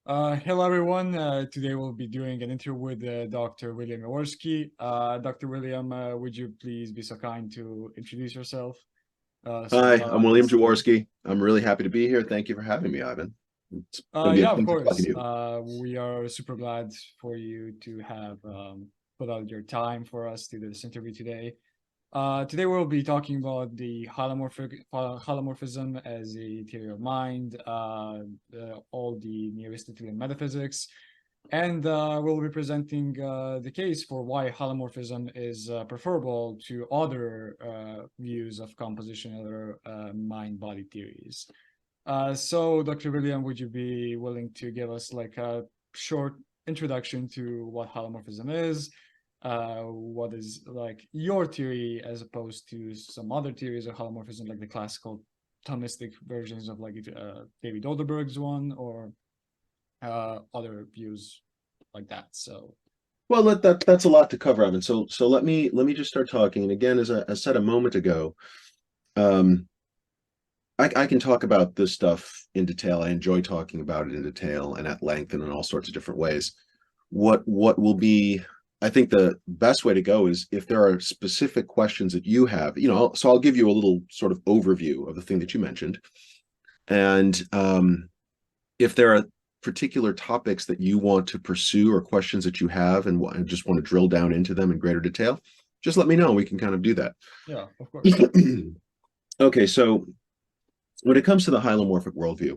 Hello everyone. Today we'll be doing an interview with Dr. William Jaworski. Dr. William, would you please be so kind to introduce yourself so that Hi, our I'm William audience can? Jaworski. I'm really happy to be here. Thank you for having me, Ivan. It's going to be a Yeah, of pleasure talking course. to you. We are super glad for you to have put out your time for us to do this interview today. Today we'll be talking about the holomorphism as a theory of mind, all the Neo-Aristotelian metaphysics, and we'll be presenting the case for why holomorphism is preferable to other views of composition, other mind-body theories. So, Dr. William, would you be willing to give us like a short introduction to what holomorphism is? What is like your theory as opposed to some other theories of holomorphism, like the classical Thomistic versions of like David Olderberg's one, or other views like that. So, Well, that's a lot to cover, Ivan. So let me just start talking. And again, as I said a moment ago, um, I can talk about this stuff in detail. I enjoy talking about it in detail and at length and in all sorts of different ways. What will be, I think the best way to go is if there are specific questions that you have, so I'll give you a little sort of overview of the thing that you mentioned. And if there are particular topics that you want to pursue or questions that you have and just want to drill down into them in greater detail, just let me know. We can kind of do that. yeah, of course. Okay, so when it comes to the hylomorphic worldview,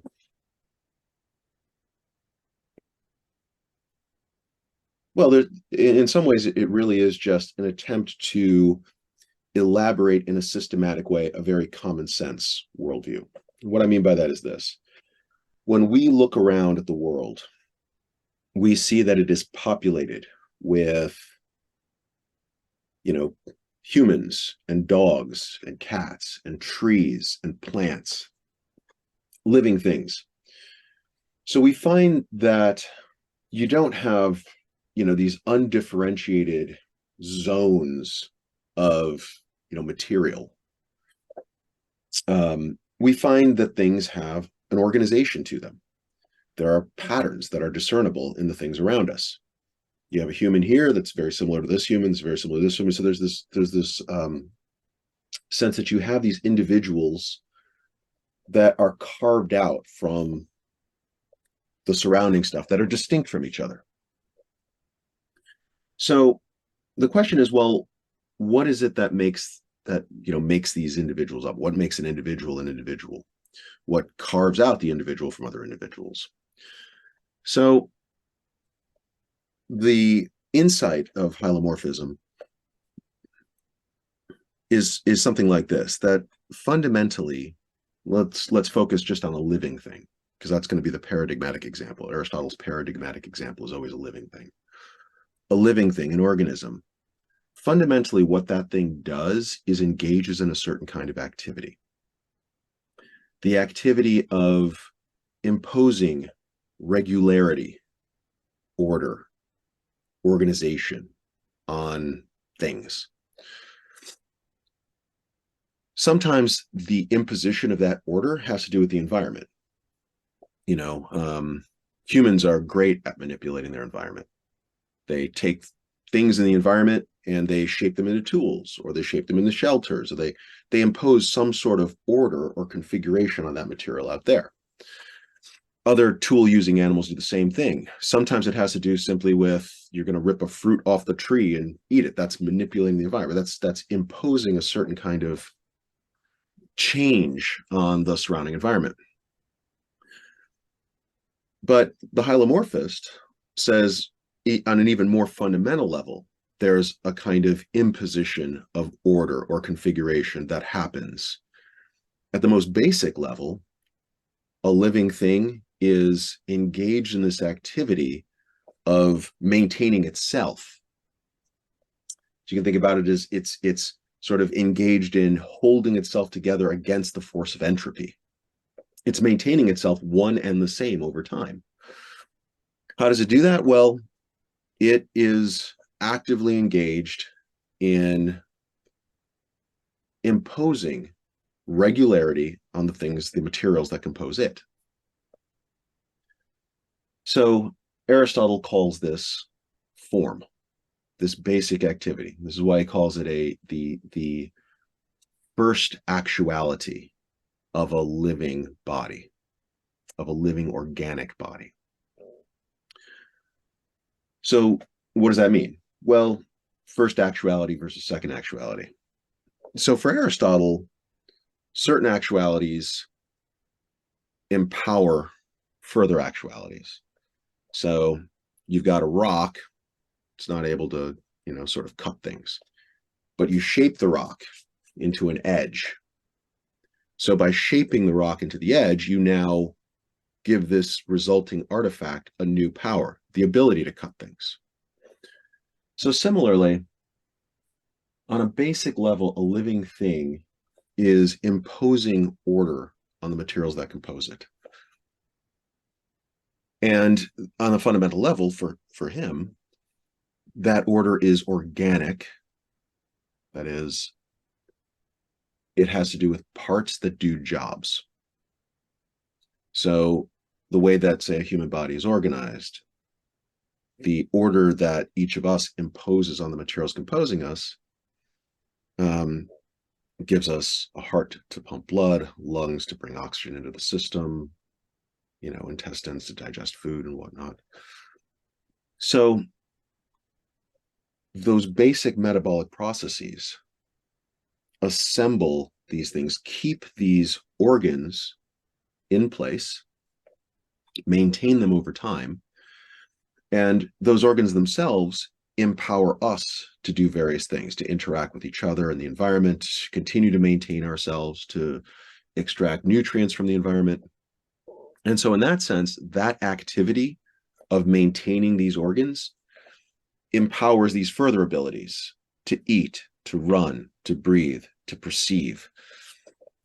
well, in some ways, it really is just an attempt to elaborate in a systematic way a very common sense worldview. What I mean by that is this. When we look around at the world, we see that it is populated with, you know, humans and dogs and cats and trees and plants, living things. So we find that you don't have, these undifferentiated zones of, material. We find that things have an organization to them. There are patterns that are discernible in the things around us. You have a human here that's very similar to this human, it's very similar to this human. So there's this sense that you have these individuals that are carved out from the surrounding stuff that are distinct from each other. So the question is, well, what is it that makes these individuals up? What makes an individual an individual? What carves out the individual from other individuals? So the insight of hylomorphism is something like this, that fundamentally, let's focus just on a living thing, because that's going to be the paradigmatic example. Aristotle's paradigmatic example is always a living thing. A living thing, an organism. Fundamentally, what that thing does is engages in a certain kind of activity. The activity of imposing regularity, order, organization on things. Sometimes the imposition of that order has to do with the environment. You know, humans are great at manipulating their environment. They take things in the environment and they shape them into tools, or they shape them into shelters, or they impose some sort of order or configuration on that material out there. Other tool using animals do the same thing. Sometimes it has to do simply with, you're going to rip a fruit off the tree and eat it. That's manipulating the environment. That's imposing a certain kind of change on the surrounding environment. But the hylomorphist says, on an even more fundamental level, there's a kind of imposition of order or configuration that happens. At the most basic level, a living thing is engaged in this activity of maintaining itself. So you can think about it as it's sort of engaged in holding itself together against the force of entropy. It's maintaining itself one and the same over time. How does it do that? Well, it is actively engaged in imposing regularity on the things, the materials that compose it. So Aristotle calls this form, this basic activity. This is why he calls it the first actuality of a living body, of a living organic body. So what does that mean? Well, first actuality versus second actuality. So for Aristotle, certain actualities empower further actualities. So you've got a rock, it's not able to, sort of cut things, but you shape the rock into an edge. So by shaping the rock into the edge, you now give this resulting artifact a new power, the ability to cut things. So similarly, on a basic level, a living thing is imposing order on the materials that compose it. And on a fundamental level, for him, that order is organic. That is, it has to do with parts that do jobs. So the way that, say, a human body is organized, the order that each of us imposes on the materials composing us, gives us a heart to pump blood, lungs to bring oxygen into the system, intestines to digest food and whatnot. So those basic metabolic processes assemble these things, keep these organs in place, maintain them over time, and those organs themselves empower us to do various things, to interact with each other and the environment, to continue to maintain ourselves, to extract nutrients from the environment. And so in that sense, that activity of maintaining these organs empowers these further abilities to eat, to run, to breathe, to perceive,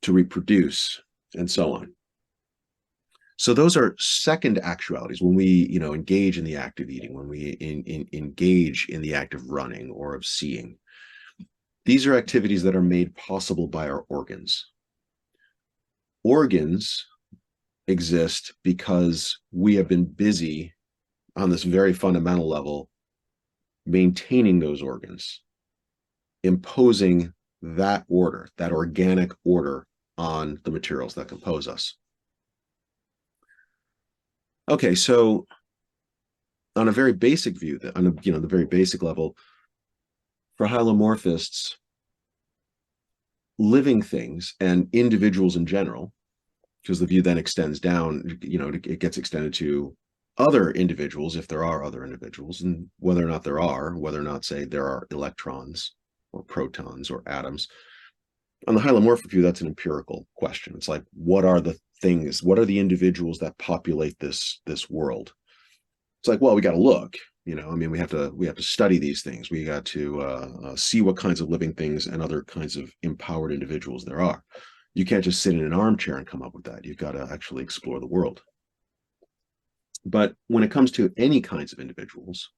to reproduce, and so on. So those are second actualities when we, engage in the act of eating, when we engage in the act of running or of seeing. These are activities that are made possible by our organs. Organs exist because we have been busy on this very fundamental level maintaining those organs, imposing that order, that organic order on the materials that compose us. Okay, so on a very basic view, on the very basic level, for hylomorphists, living things and individuals in general, because the view then extends down, it gets extended to other individuals, if there are other individuals, and whether or not there are, whether or not, say, there are electrons or protons or atoms. On the hylomorphic view, that's an empirical question. It's like, what are the things, what are the individuals that populate this world? It's like, well, we got to look, we have to study these things. We got to see what kinds of living things and other kinds of empowered individuals there are. You can't just sit in an armchair and come up with that. You've got to actually explore the world. But when it comes to any kinds of individuals,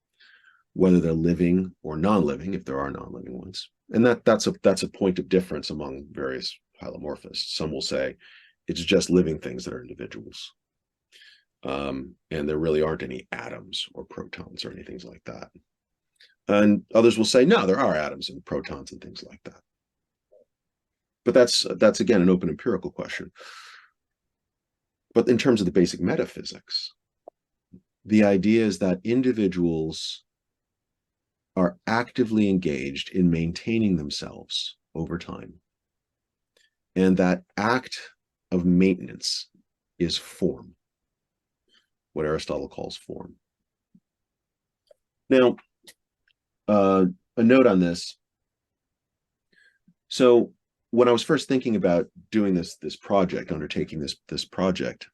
whether they're living or non-living, if there are non-living ones, and that's a point of difference among various hylomorphists. Some will say it's just living things that are individuals. And there really aren't any atoms or protons or anything like that. And others will say, no, there are atoms and protons and things like that. But that's again, an open empirical question. But in terms of the basic metaphysics, the idea is that individuals are actively engaged in maintaining themselves over time. And that act of maintenance is form, what Aristotle calls form. Now, a note on this. So when I was first thinking about doing this project, undertaking this project,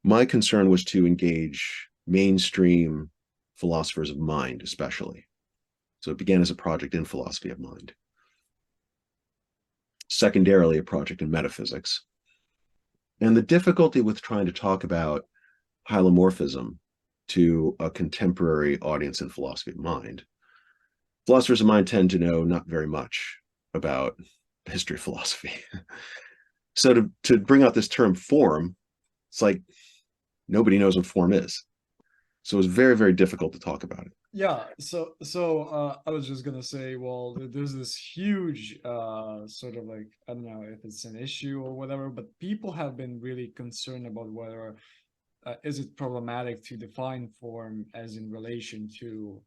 my concern was to engage mainstream philosophers of mind, especially. So it began as a project in philosophy of mind. Secondarily, a project in metaphysics. And the difficulty with trying to talk about hylomorphism to a contemporary audience in philosophy of mind, philosophers of mind tend to know not very much about the history of philosophy. So to bring out this term form, it's like nobody knows what form is. So it was very, very difficult to talk about it. Yeah, so I was just gonna say, well, there's this huge sort of like, I don't know if it's an issue or whatever, but people have been really concerned about whether is it problematic to define form as in relation to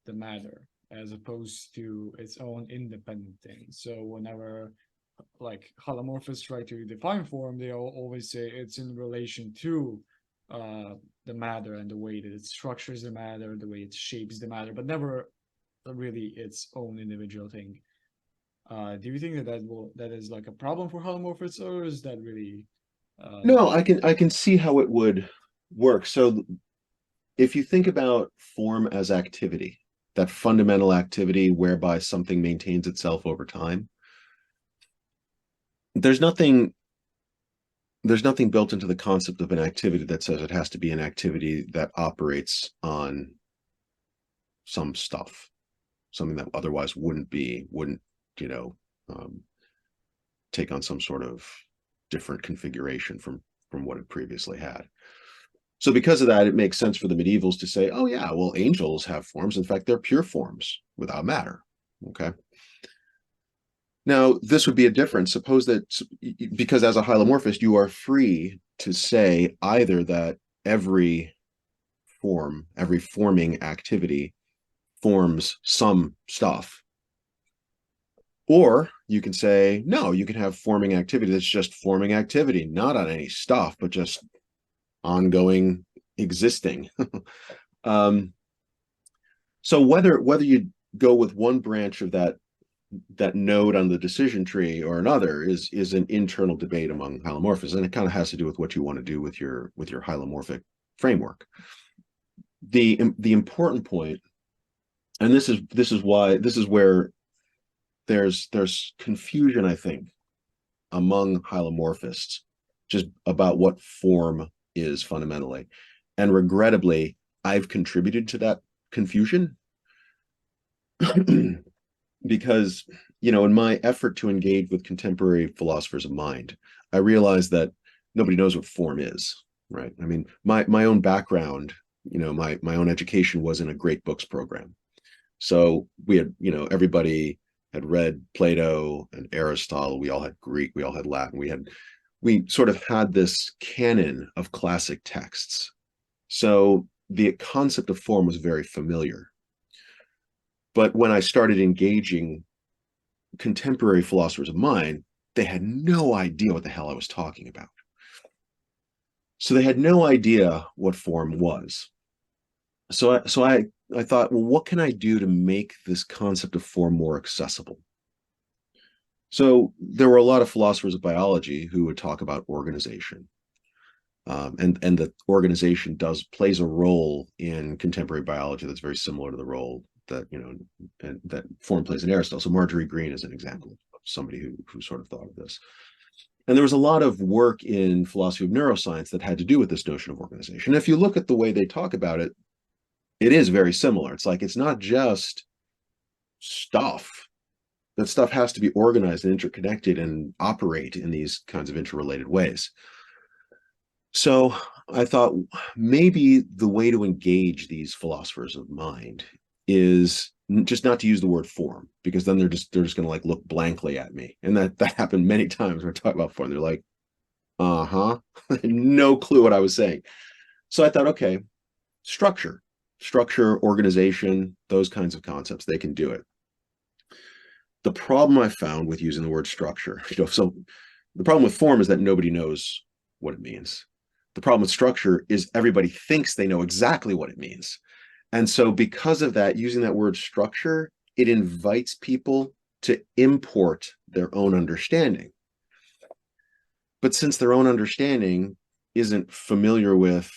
the matter as opposed to its own independent thing. So whenever like holomorphists try to define form, they always say it's in relation to uh, the matter and the way that it structures the matter, the way it shapes the matter, but never really its own individual thing. Do you think that that is like a problem for holomorphists, or is that really No, not? I can see how it would work. So if you think about form as activity, that fundamental activity whereby something maintains itself over time, there's nothing there's nothing built into the concept of an activity that says it has to be an activity that operates on some stuff, something that otherwise wouldn't, you know, um, take on some sort of different configuration from what it previously had. So because of that, it makes sense for the medievals to say, oh yeah, well, angels have forms. In fact, they're pure forms without matter. Okay. Now, this would be a difference. Suppose that because as a hylomorphist, you are free to say either that every every forming activity forms some stuff, or you can say, no, you can have forming activity that's just forming activity, not on any stuff, but just ongoing existing. um, so whether you go with one branch of that node on the decision tree or another is an internal debate among hylomorphists, and it kind of has to do with what you want to do with your hylomorphic framework. The important point, and this is where there's confusion, I think, among hylomorphists just about what form is fundamentally, and regrettably, I've contributed to that confusion because in my effort to engage with contemporary philosophers of mind, I realized that nobody knows what form is, right? I mean, my own background, my own education was in a great books program. So we had, everybody had read Plato and Aristotle. We all had Greek, we all had Latin. We sort of had this canon of classic texts. So the concept of form was very familiar. But when I started engaging contemporary philosophers of mind, they had no idea what the hell I was talking about. So they had no idea what form was. So I thought, well, what can I do to make this concept of form more accessible? So there were a lot of philosophers of biology who would talk about organization. And the organization plays a role in contemporary biology that's very similar to the role that and that form plays in Aristotle. So Marjorie Green is an example of somebody who sort of thought of this. And there was a lot of work in philosophy of neuroscience that had to do with this notion of organization. And if you look at the way they talk about it, it is very similar. It's like it's not just stuff. That stuff has to be organized and interconnected and operate in these kinds of interrelated ways. So I thought maybe the way to engage these philosophers of mind is just not to use the word form, because then they're just going to like look blankly at me. And that happened many times when I talk about form. They're like, uh-huh, no clue what I was saying. So I thought, okay, structure, organization, those kinds of concepts, they can do it. The problem I found with using the word structure, so the problem with form is that nobody knows what it means. The problem with structure is everybody thinks they know exactly what it means. And so because of that, using that word structure, it invites people to import their own understanding. But since their own understanding isn't familiar with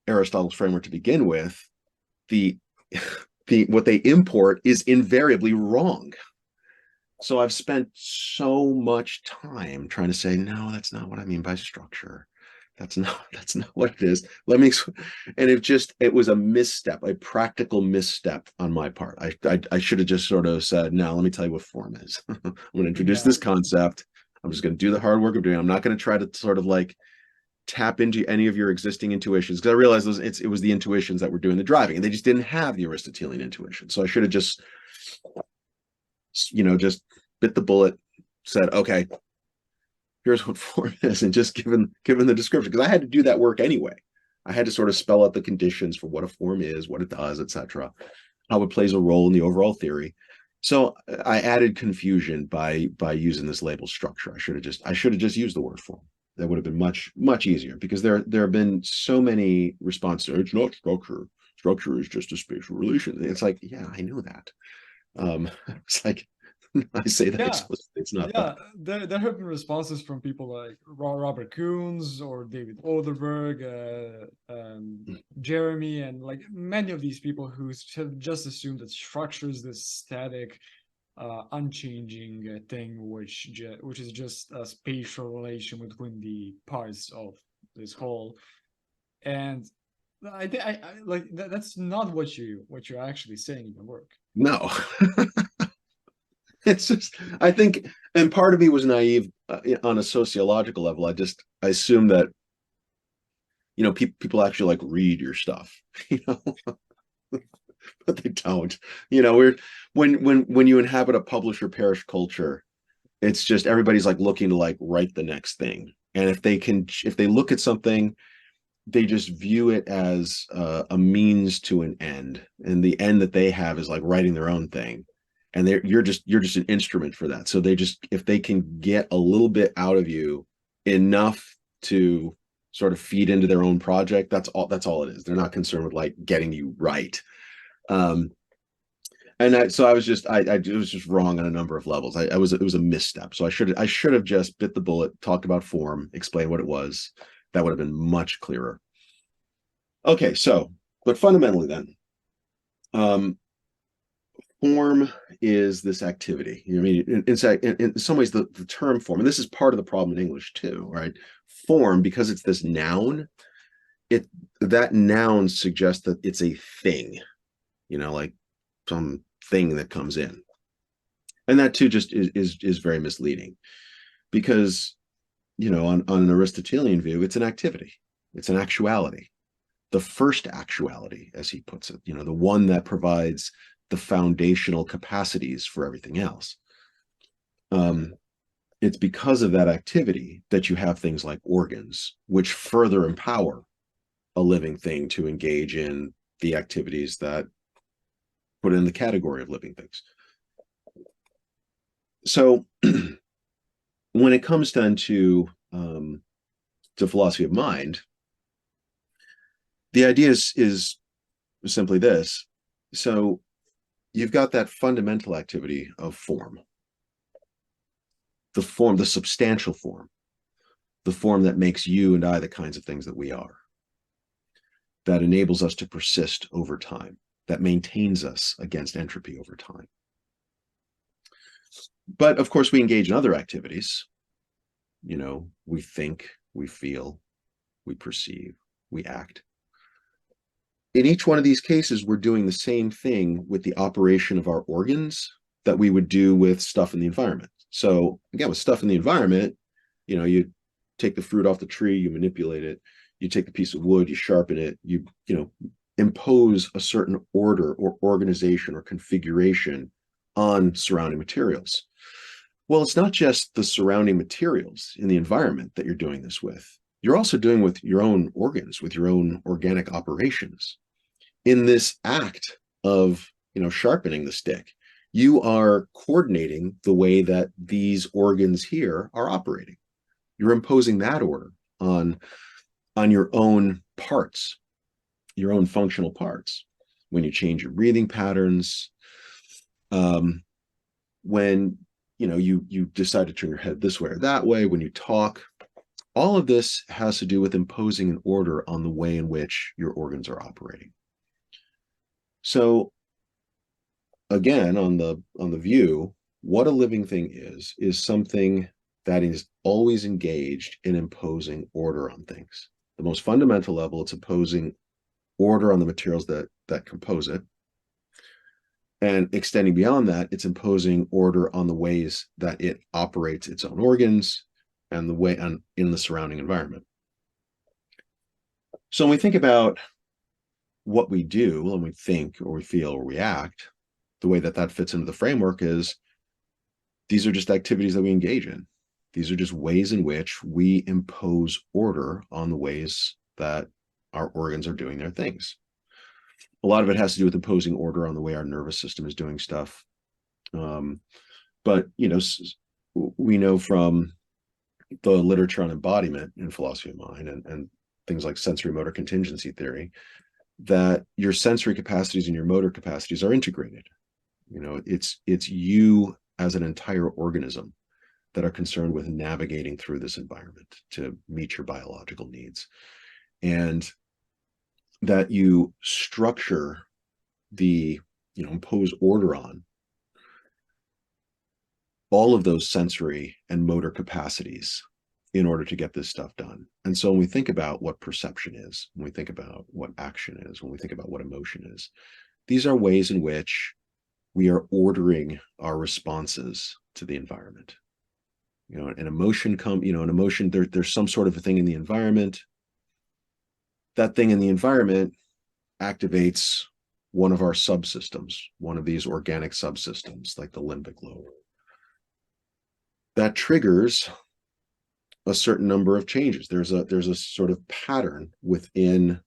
Aristotle's framework to begin with, the what they import is invariably wrong. So I've spent so much time trying to say, no, that's not what I mean by structure. That's not what it is. And it was a misstep, a practical misstep on my part. I should have just sort of said, no, let me tell you what form is. I'm going to introduce Yeah, this concept. I'm just going to do the hard work of doing it. I'm not going to try to sort of like tap into any of your existing intuitions, because I realized it was the intuitions that were doing the driving, and they just didn't have the Aristotelian intuition. So I should have just, just bit the bullet, said, okay, here's what form is, and just given the description, because I had to do that work anyway. I had to sort of spell out the conditions for what a form is, what it does, etc., how it plays a role in the overall theory. So I added confusion by using this label structure. I should have just used the word form. That would have been much easier, because there have been so many responses. It's not structure. Structure is just a spatial relation. It's like, yeah, I know that. It's like, I say that Yeah, explicitly. It's not yeah. that. There have been responses from people like Robert Koons or David Oderberg, Jeremy, and like many of these people who have just assumed that structure is this static, unchanging thing, which is just a spatial relation between the parts of this whole. And I think I like that's not what you're actually saying in your work. No. It's just, I think, and part of me was naive on a sociological level. I assume that, people actually like read your stuff, but they don't. We're when you inhabit a publisher perish culture, it's just everybody's like looking to like write the next thing. And if they look at something, they just view it as a means to an end, and the end that they have is like writing their own thing, and you're just an instrument for that. So they just, if they can get a little bit out of you, enough to sort of feed into their own project, that's all it is. They're not concerned with like getting you right. So I was just wrong on a number of levels. It was a misstep. So I should have just bit the bullet, talked about form, explained what it was. That would have been much clearer. Okay, but fundamentally then, form is this activity. I mean, in some ways, the term form, and this is part of the problem in English too, right? Form, because it's this noun, that noun suggests that it's a thing, like some thing that comes in. And that too just is very misleading, because, on an Aristotelian view, it's an activity, it's an actuality, the first actuality, as he puts it, the one that provides the foundational capacities for everything else. It's because of that activity that you have things like organs, which further empower a living thing to engage in the activities that put in the category of living things. So when it comes down to philosophy of mind, the idea is simply this. So you've got that fundamental activity of form, the substantial form, the form that makes you and I the kinds of things that we are, that enables us to persist over time, that maintains us against entropy over time. But of course, we engage in other activities. We think, we feel, we perceive, we act. In each one of these cases, we're doing the same thing with the operation of our organs that we would do with stuff in the environment. So again, with stuff in the environment, you take the fruit off the tree, you manipulate it, you take the piece of wood, you sharpen it, you impose a certain order or organization or configuration on surrounding materials. Well, it's not just the surrounding materials in the environment that you're doing this with. You're also doing with your own organs, with your own organic operations. In this act of, sharpening the stick, you are coordinating the way that these organs here are operating. You're imposing that order on your own parts, your own functional parts. When you change your breathing patterns, when you decide to turn your head this way or that way, when you talk, all of this has to do with imposing an order on the way in which your organs are operating. So again, on the view, what a living thing is something that is always engaged in imposing order on things. The most fundamental level, it's imposing order on the materials that compose it. And extending beyond that, it's imposing order on the ways that it operates its own organs and the way in the surrounding environment. So when we think about what we do, when we think or we feel or we act, the way that that fits into the framework is these are just activities that we engage in. These are just ways in which we impose order on the ways that our organs are doing their things. A lot of it has to do with imposing order on the way our nervous system is doing stuff. But, we know from the literature on embodiment in philosophy of mind and things like sensory motor contingency theory that your sensory capacities and your motor capacities are integrated. It's you as an entire organism that are concerned with navigating through this environment to meet your biological needs, and that you structure impose order on all of those sensory and motor capacities in order to get this stuff done. And so when we think about what perception is, when we think about what action is, when we think about what emotion is, these are ways in which we are ordering our responses to the environment. An emotion there's some sort of a thing in the environment. That thing in the environment activates one of our subsystems, one of these organic subsystems, like the limbic lobe. That triggers a certain number of changes. There's a sort of pattern within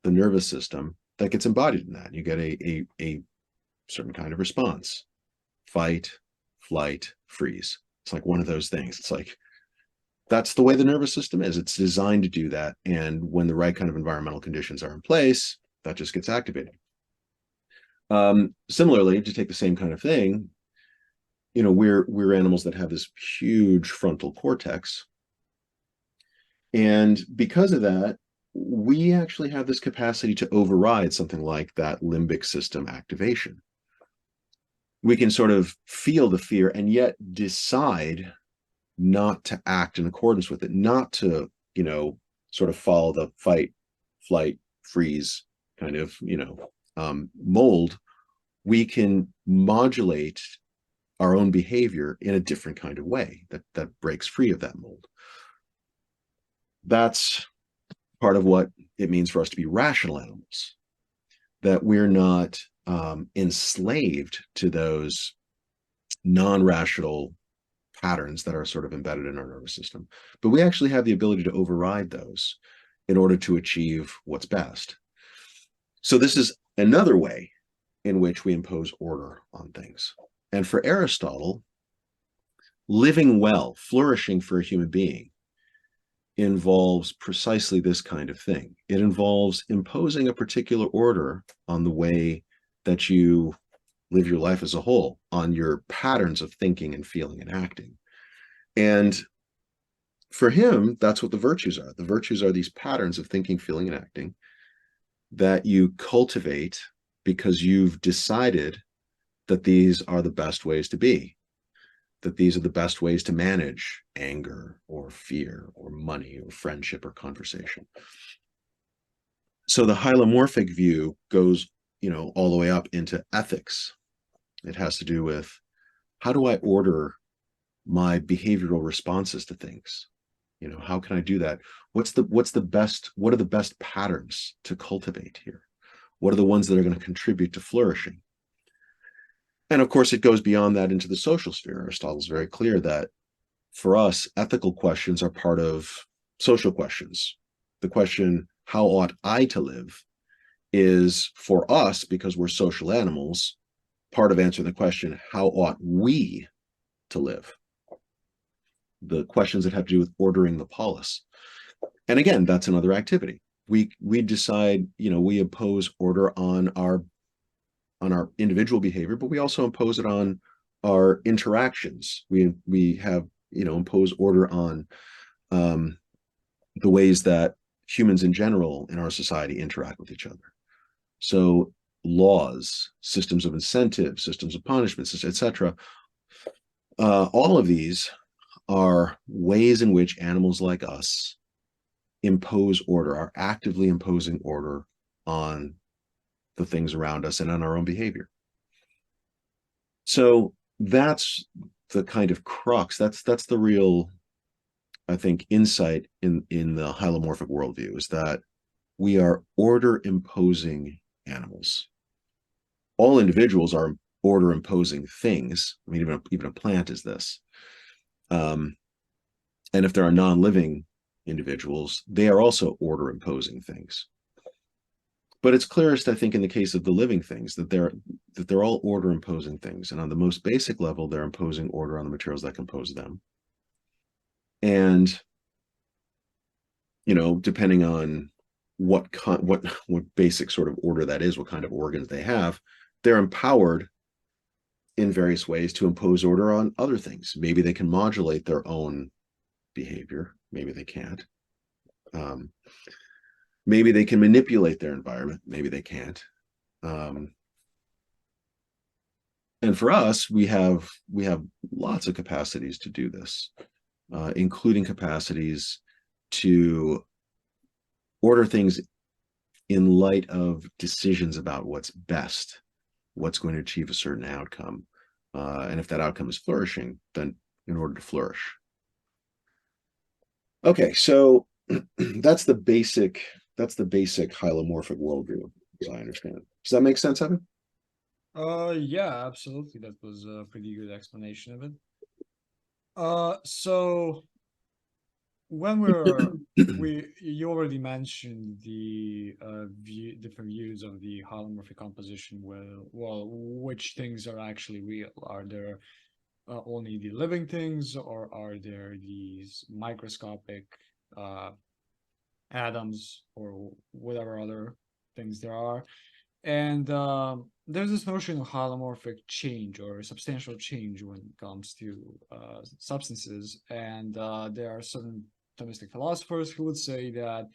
the nervous system that gets embodied in that. You get a certain kind of response: fight, flight, freeze. It's like one of those things. It's like that's the way the nervous system is. It's designed to do that, and when the right kind of environmental conditions are in place, that just gets activated. Similarly, to take the same kind of thing, we're animals that have this huge frontal cortex, and because of that, we actually have this capacity to override something like that limbic system activation. We can sort of feel the fear and yet decide not to act in accordance with it, not to, sort of follow the fight, flight, freeze kind of, mold. We can modulate our own behavior in a different kind of way that breaks free of that mold. That's part of what it means for us to be rational animals, that we're not enslaved to those non-rational patterns that are sort of embedded in our nervous system, but we actually have the ability to override those in order to achieve what's best. So this is another way in which we impose order on things. And for Aristotle, living well, flourishing for a human being involves precisely this kind of thing. It involves imposing a particular order on the way that you live your life as a whole, on your patterns of thinking and feeling and acting. And for him, that's what the virtues are. The virtues are these patterns of thinking, feeling, and acting that you cultivate because you've decided that these are the best ways to be, that these are the best ways to manage anger or fear or money or friendship or conversation. So the hylomorphic view goes, all the way up into ethics. It has to do with, how do I order my behavioral responses to things? How can I do that? What are the best patterns to cultivate here? What are the ones that are going to contribute to flourishing? And of course, it goes beyond that into the social sphere. Aristotle's very clear that for us, ethical questions are part of social questions. The question, how ought I to live, is for us, because we're social animals, part of answering the question, how ought we to live? The questions that have to do with ordering the polis. And again, that's another activity. We decide, we impose order on our individual behavior, but we also impose it on our interactions. We have, impose order on the ways that humans in general in our society interact with each other. So laws, systems of incentive, systems of punishments, etc. All of these are ways in which animals like us impose order, are actively imposing order on the things around us and on our own behavior. So that's the kind of crux. That's the real, I think, insight in the hylomorphic worldview, is that we are order imposing animals. All individuals are order imposing things. I mean, even a plant is this. And if there are non-living individuals, they are also order imposing things. But it's clearest, I think, in the case of the living things that they're all order imposing things. And on the most basic level, they're imposing order on the materials that compose them. And, depending on what basic sort of order that is, what kind of organs they have, they're empowered in various ways to impose order on other things. Maybe they can modulate their own behavior. Maybe they can't. Maybe they can manipulate their environment. Maybe they can't. And for us, we have lots of capacities to do this, including capacities to order things in light of decisions about what's best, what's going to achieve a certain outcome. And if that outcome is flourishing, then in order to flourish. Okay, so that's the basic hylomorphic worldview, as I understand. Does that make sense, Evan? Yeah, absolutely. That was a pretty good explanation of it. So when you already mentioned the different views of the holomorphic composition. Well, which things are actually real? Are there only the living things, or are there these microscopic atoms, or whatever other things there are? And there's this notion of holomorphic change or substantial change when it comes to substances. And there are certain atomistic philosophers who would say that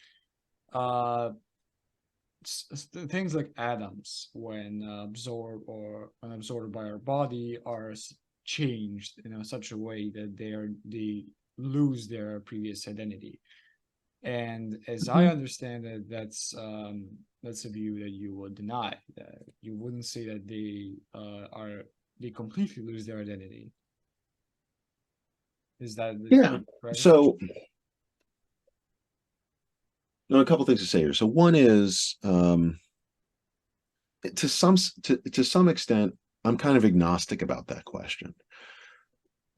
uh, things like atoms, when absorbed or when absorbed by our body, are changed in such a way that they lose their previous identity. And as I understand it, that's a view that you would deny. That you wouldn't say that they completely lose their identity. Is that Yeah. right? So a couple things to say here. So one is to some extent, I'm kind of agnostic about that question.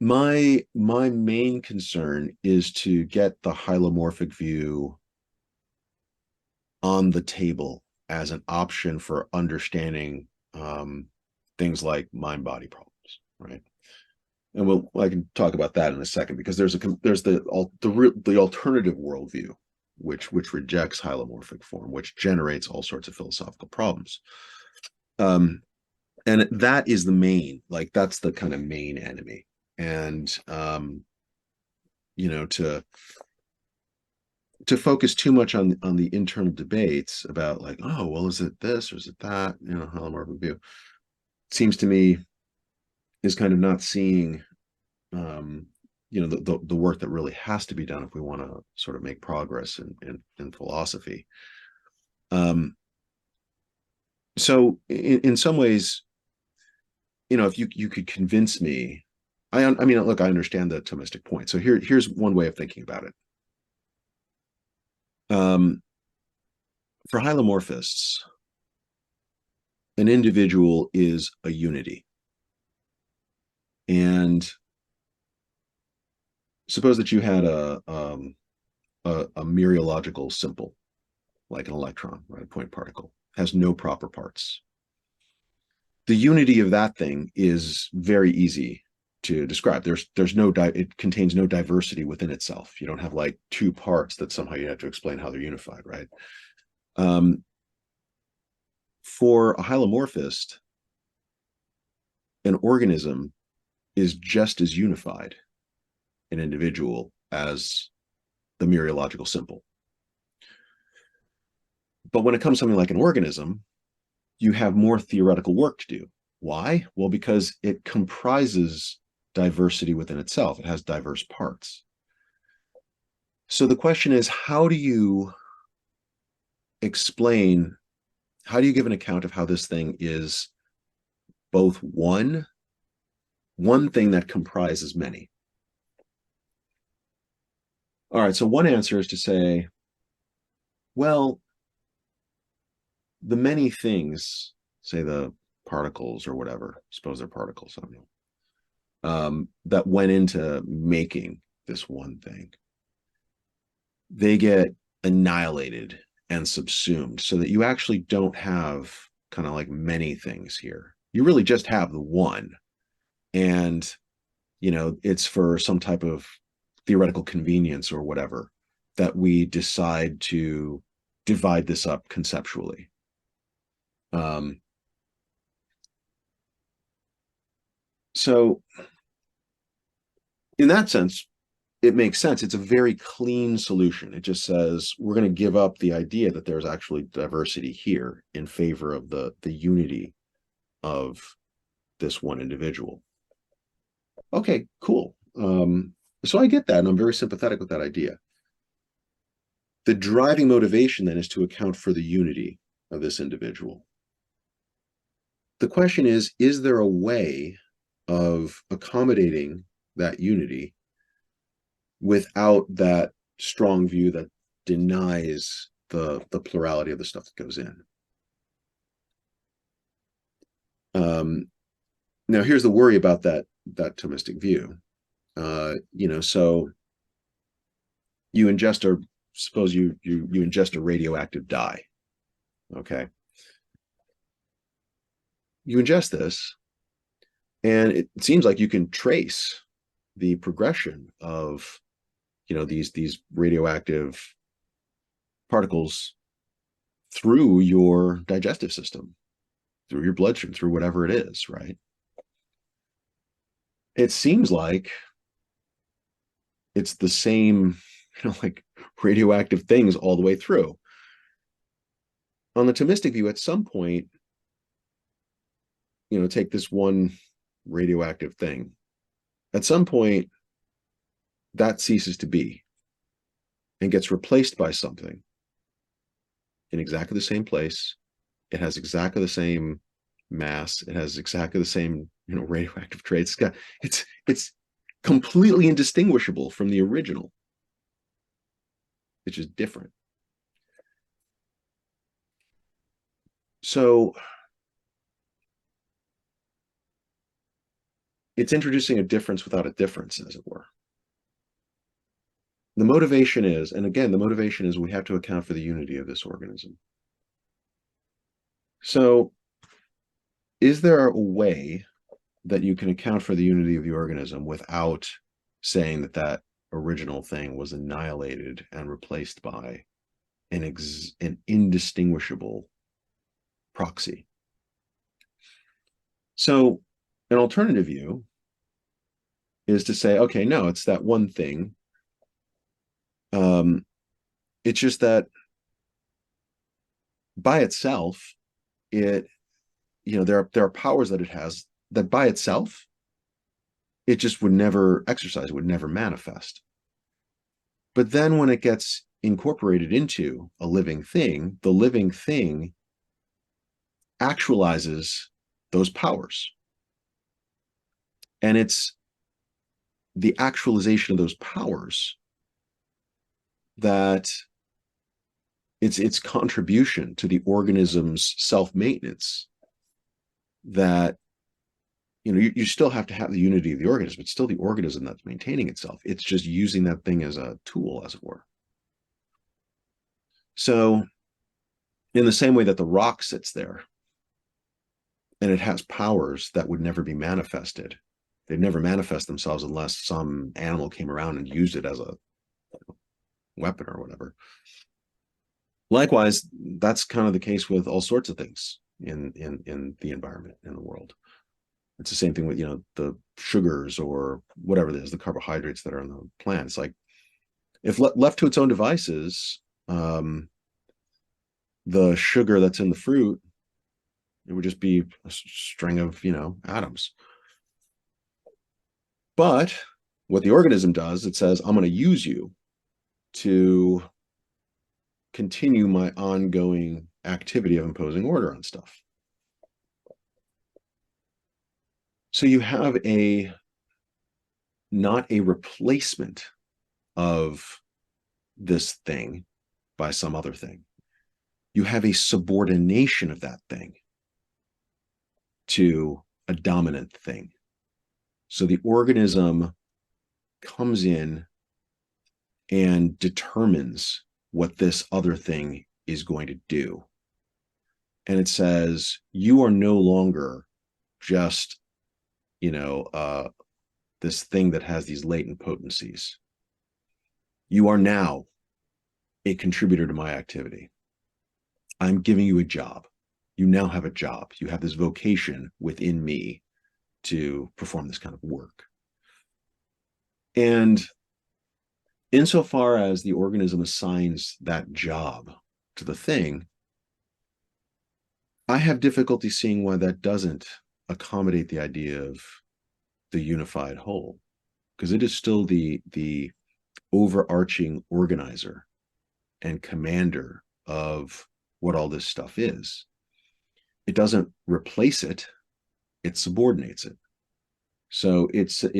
My main concern is to get the hylomorphic view on the table as an option for understanding things like mind-body problems, right? And I can talk about that in a second, because there's the alternative worldview, which rejects hylomorphic form, which generates all sorts of philosophical problems. And that is that's the kind of main enemy. And to focus too much on the internal debates about, like, oh, well, is it this or is it that, hylomorphic view, seems to me is kind of not seeing the work that really has to be done if we want to sort of make progress in philosophy. So in some ways, if you could convince me, I mean, look, I understand the Thomistic point. So here's one way of thinking about it. For hylomorphists, an individual is a unity. And suppose that you had a mereological simple, like an electron, right? A point particle, has no proper parts. The unity of that thing is very easy to describe. It contains no diversity within itself. You don't have like two parts that somehow you have to explain how they're unified, right? For a hylomorphist, an organism is just as unified an individual as the mereological simple. But when it comes to something like an organism, you have more theoretical work to do. Why? Well, because it comprises diversity within itself. It has diverse parts. So the question is, how do you give an account of how this thing is both one thing that comprises many? All right, so one answer is to say, well, the many things, say the particles or whatever, suppose they're particles, I don't know, that went into making this one thing, they get annihilated and subsumed so that you actually don't have kind of like many things here. You really just have the one. And, it's for some type of theoretical convenience or whatever that we decide to divide this up conceptually. So in that sense, it makes sense. It's a very clean solution. It just says we're going to give up the idea that there's actually diversity here in favor of the unity of this one individual. Okay, cool. So I get that, and I'm very sympathetic with that idea. The driving motivation then is to account for the unity of this individual. The question is there a way of accommodating that unity without that strong view that denies the plurality of the stuff that goes in? Now, here's the worry about that Thomistic view. So you ingest suppose you ingest a radioactive dye. Okay. You ingest this, and it seems like you can trace the progression of these radioactive particles through your digestive system, through your bloodstream, through whatever it is, right? It seems like it's the same, like radioactive things all the way through. On the Thomistic view, at some point, take this one radioactive thing. At some point, that ceases to be and gets replaced by something in exactly the same place. It has exactly the same mass. It has exactly the same, radioactive traits. It's completely indistinguishable from the original. It's just different. So it's introducing a difference without a difference, as it were. The motivation is, and again, the motivation is we have to account for the unity of this organism. So is there a way that you can account for the unity of the organism without saying that original thing was annihilated and replaced by an indistinguishable proxy? So an alternative view is to say, okay, no, it's that one thing. It's just that by itself, there are powers that it has that by itself, it just would never exercise, it would never manifest. But then when it gets incorporated into a living thing, the living thing actualizes those powers. And it's the actualization of those powers that its contribution to the organism's self-maintenance that you still have to have the unity of the organism. It's still the organism that's maintaining itself. It's just using that thing as a tool, as it were. So in the same way that the rock sits there and it has powers that would never be manifested, they'd never manifest themselves unless some animal came around and used it as a weapon or whatever. Likewise, that's kind of the case with all sorts of things in the environment, in the world. It's the same thing with, the sugars or whatever it is, the carbohydrates that are in the plant. It's like, if left to its own devices, the sugar that's in the fruit, it would just be a string of, atoms. But what the organism does, it says, I'm going to use you to continue my ongoing activity of imposing order on stuff. So you have not a replacement of this thing by some other thing. you have a subordination of that thing to a dominant thing. So the organism comes in and determines what this other thing is going to do. And it says, you are no longer just, this thing that has these latent potencies. You are now a contributor to my activity. I'm giving you a job. You now have a job. You have this vocation within me to perform this kind of work. And insofar as the organism assigns that job to the thing, I have difficulty seeing why that doesn't accommodate the idea of the unified whole, because it is still the overarching organizer and commander of what all this stuff is. It doesn't replace it, it subordinates it. So it's two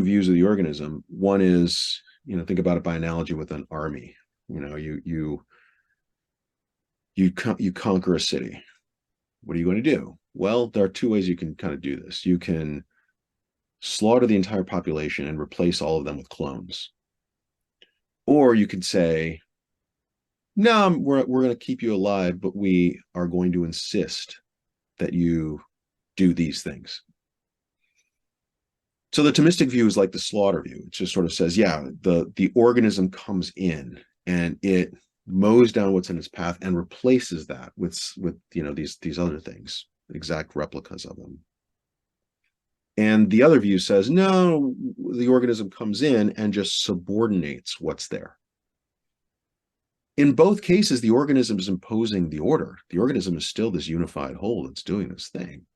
views of the organism. One is, think about it by analogy with an army. You conquer a city. What are you going to do? Well, there are two ways you can kind of do this. You can slaughter the entire population and replace all of them with clones. Or you could say, no, we're going to keep you alive, but we are going to insist that you do these things. So the Thomistic view is like the slaughter view. It just sort of says, yeah, the organism comes in and it mows down what's in its path and replaces that with these other things, exact replicas of them. And the other view says, no, the organism comes in and just subordinates what's there. In both cases, the organism is imposing the order. The organism is still this unified whole that's doing this thing.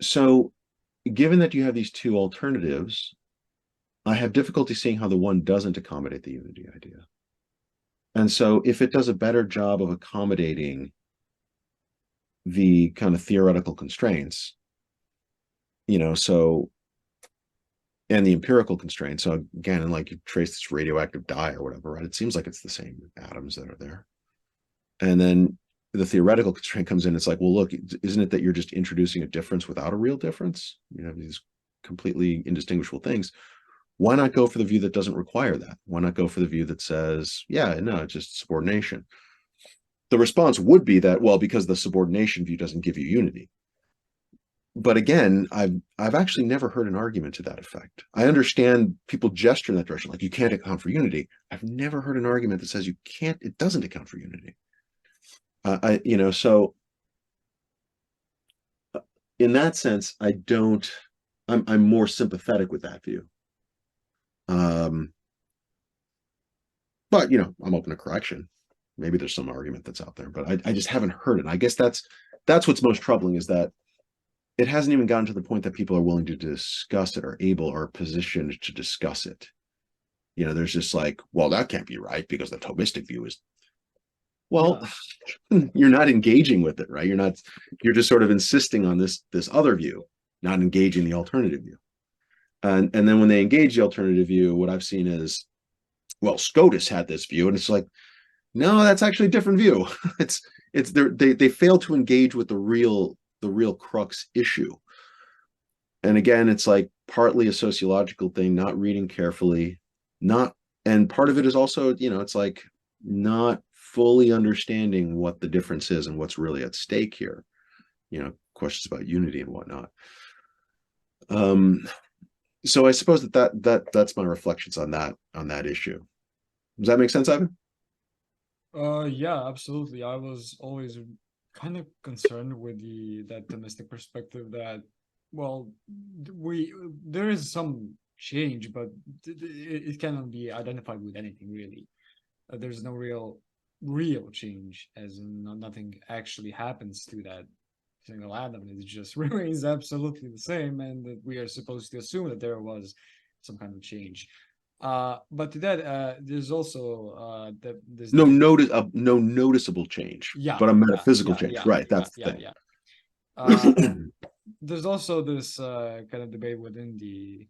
So given that you have these two alternatives, I have difficulty seeing how the one doesn't accommodate the unity idea. And so if it does a better job of accommodating the kind of theoretical constraints, and the empirical constraints. So again, and like you trace this radioactive dye or whatever, right? It seems like it's the same atoms that are there. And then the theoretical constraint comes in. It's like, well, look, isn't it that you're just introducing a difference without a real difference? You have these completely indistinguishable things. Why not go for the view that doesn't require that? Why not go for the view that says, yeah, no, it's just subordination? The response would be that, well, because the subordination view doesn't give you unity. But again, I've actually never heard an argument to that effect. I understand people gesture in that direction, like you can't account for unity. I've never heard an argument that says it doesn't account for unity. So in that sense, I'm more sympathetic with that view. But I'm open to correction. Maybe there's some argument that's out there, but I just haven't heard it. I guess that's what's most troubling, is that it hasn't even gotten to the point that people are willing to discuss it or able or positioned to discuss it. There's just like, well, that can't be right because the Thomistic view is, well, yeah. You're not engaging with it, right? You're just sort of insisting on this other view, not engaging the alternative view. And then when they engage the alternative view, what I've seen is, well, Scotus had this view, and it's like, no, that's actually a different view. They fail to engage with the real crux issue. And again, it's like partly a sociological thing, not reading carefully, and part of it is also, it's like not fully understanding what the difference is and what's really at stake here. Questions about unity and whatnot. So I suppose that's my reflections on that issue. Does that make sense, Ivan? Yeah, absolutely. I was always kind of concerned with that domestic perspective that, well, there is some change, but it cannot be identified with anything really. There's no real change, as in nothing actually happens to that single atom. It just remains absolutely the same, and that we are supposed to assume that there was some kind of change. But to that, there's also this no noticeable change, but a metaphysical change, right? That's the thing. there's also this kind of debate within the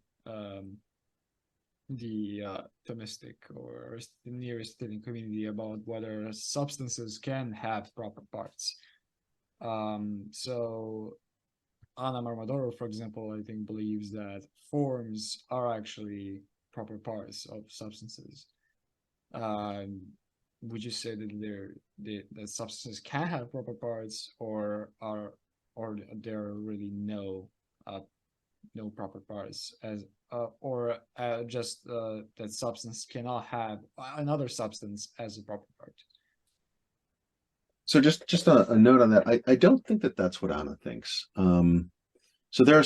Thomistic or the nearest Aristotelian community about whether substances can have proper parts. So Ana Marmadoro, for example, I think believes that forms are actually proper parts of substances. Um, would you say that that substances can have proper parts, or there are really no proper parts, as or just that substance cannot have another substance as a proper part? So just a note on that. I don't think that that's what Anna thinks. So there are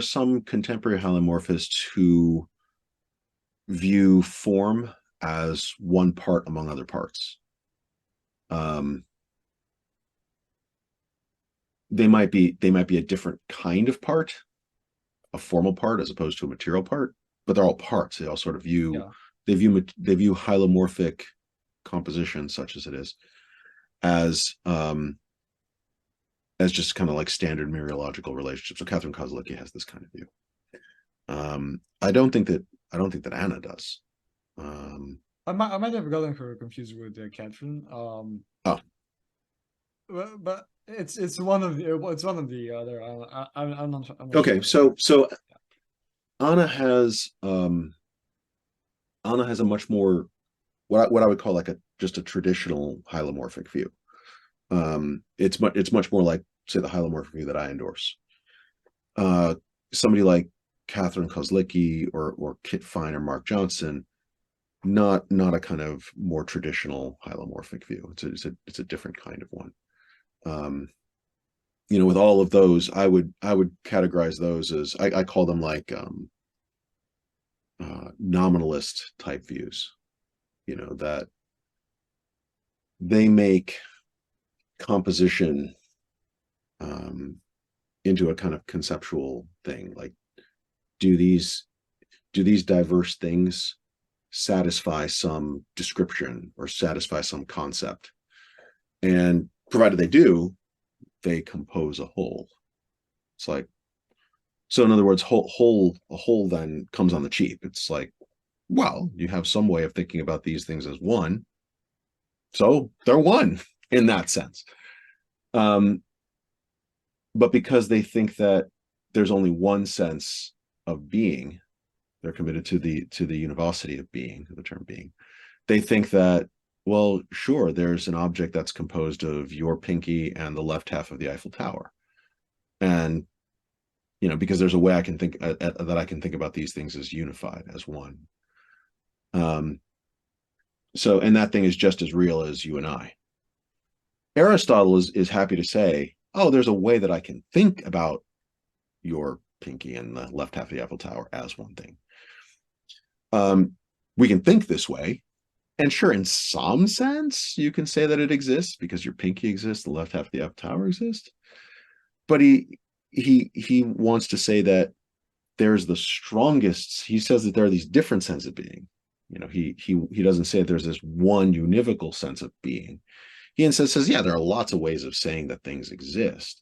some contemporary hylomorphists who view form as one part among other parts. They might be a different kind of part, a formal part as opposed to a material part, but they're all parts. They all sort of view Yeah. they view hylomorphic composition, such as it is, as just kind of like standard mereological relationships. So Catherine Kozlicki has this kind of view. I don't think that Anna does. I might have gotten her confused with Catherine. Oh, But it's one of the other. I'm not okay. sure. So Anna has a much more what I would call like just a traditional hylomorphic view. It's much more like, say, the hylomorphic view that I endorse. Somebody like Catherine Kozlicki or Kit Fine or Mark Johnson, not a kind of more traditional hylomorphic view. It's a different kind of one. With all of those, I would categorize those as I call them like nominalist type views. That they make composition into a kind of conceptual thing. Like, do these diverse things satisfy some description or satisfy some concept? And provided they do, they compose a whole. It's like, so in other words, a whole then comes on the cheap. It's like, well, you have some way of thinking about these things as one, so they're one in that sense. But because they think that there's only one sense of being, they're committed to the univocity of being, the term being. They think that, well, sure, there's an object that's composed of your pinky and the left half of the Eiffel Tower, and because there's a way I can think that I can think about these things as unified, as one. So, and that thing is just as real as you and I. Aristotle is happy to say, oh, there's a way that I can think about your pinky and the left half of the Eiffel Tower as one thing. We can think this way, and sure, in some sense, you can say that it exists because your pinky exists, the left half of the Eiffel Tower exists. But he wants to say that there's the strongest. He says that there are these different senses of being. He doesn't say that there's this one univocal sense of being. He instead says, yeah, there are lots of ways of saying that things exist.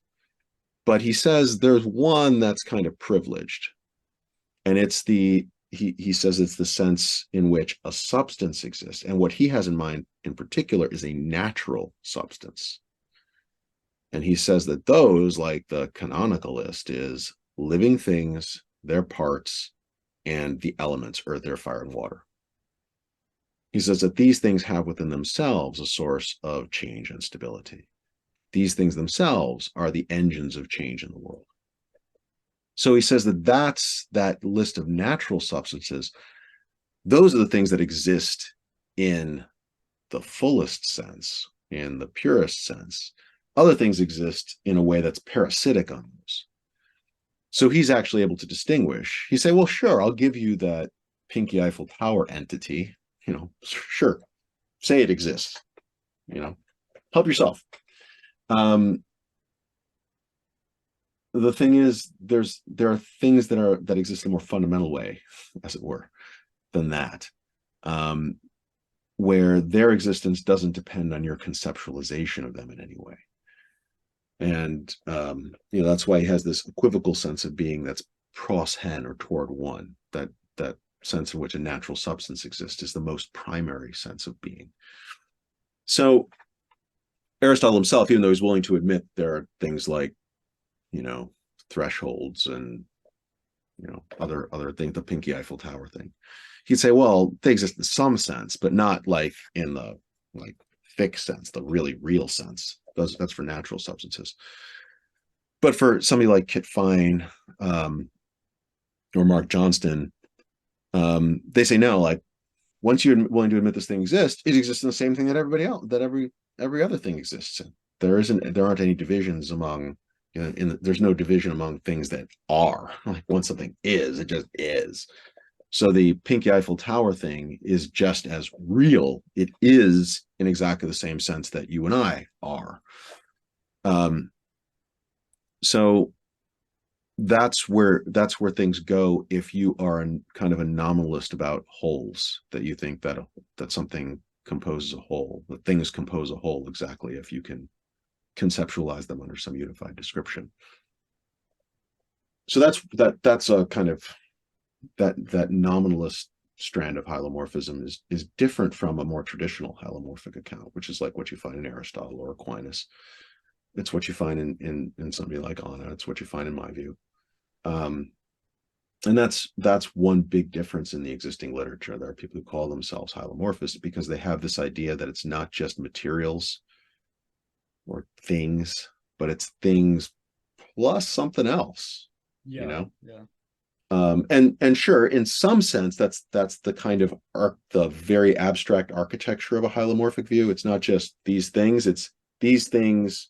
But he says there's one that's kind of privileged. And it's he says it's the sense in which a substance exists. And what he has in mind in particular is a natural substance. And he says that those, like the canonical list, is living things, their parts, and the elements, earth, air, fire, and water. He says that these things have within themselves a source of change and stability. These things themselves are the engines of change in the world. So he says that that list of natural substances. Those are the things that exist in the fullest sense, in the purest sense. Other things exist in a way that's parasitic on those. So he's actually able to distinguish. He say, well, sure, I'll give you that pinky Eiffel Tower entity. Sure, say it exists. Help yourself. The thing is, there are things that exist in a more fundamental way, as it were, than that, where their existence doesn't depend on your conceptualization of them in any way. And that's why he has this equivocal sense of being that's pros hen or toward one. That sense in which a natural substance exists is the most primary sense of being. So Aristotle himself, even though he's willing to admit there are things like, thresholds and other things, the Pinky Eiffel Tower thing, he'd say, well, they exist in some sense, but not like in the thick sense, the really real sense. That's for natural substances. But for somebody like Kit Fine or Mark Johnston, they say no. Like once you're willing to admit this thing exists, it exists in the same thing that everybody else, that every other thing exists in. There aren't any divisions among. There's no division among things that are. Like once something is, it just is. So the Pinky Eiffel Tower thing is just as real. It is in exactly the same sense that you and I are. So that's where things go if you are kind of a nominalist about wholes, that you think that something composes a whole, that things compose a whole exactly if you can conceptualize them under some unified description. So that's a kind of that nominalist strand of hylomorphism is different from a more traditional hylomorphic account, which is like what you find in Aristotle or Aquinas. It's what you find in somebody like Anna. It's what you find in my view. And that's one big difference in the existing literature. There are people who call themselves hylomorphists because they have this idea that it's not just materials or things, but it's things plus something else. Yeah. And sure, in some sense, that's the kind of the very abstract architecture of a hylomorphic view. It's not just these things; it's these things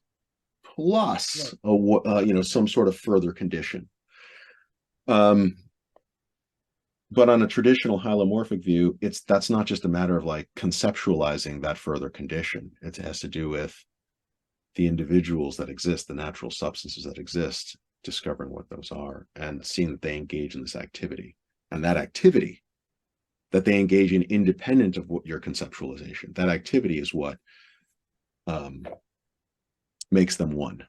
plus some sort of further condition. But on a traditional hylomorphic view, that's not just a matter of like conceptualizing that further condition. It has to do with the individuals that exist, the natural substances that exist, discovering what those are and seeing that they engage in this activity. And that activity that they engage in independent of what your conceptualization, that activity is what makes them one.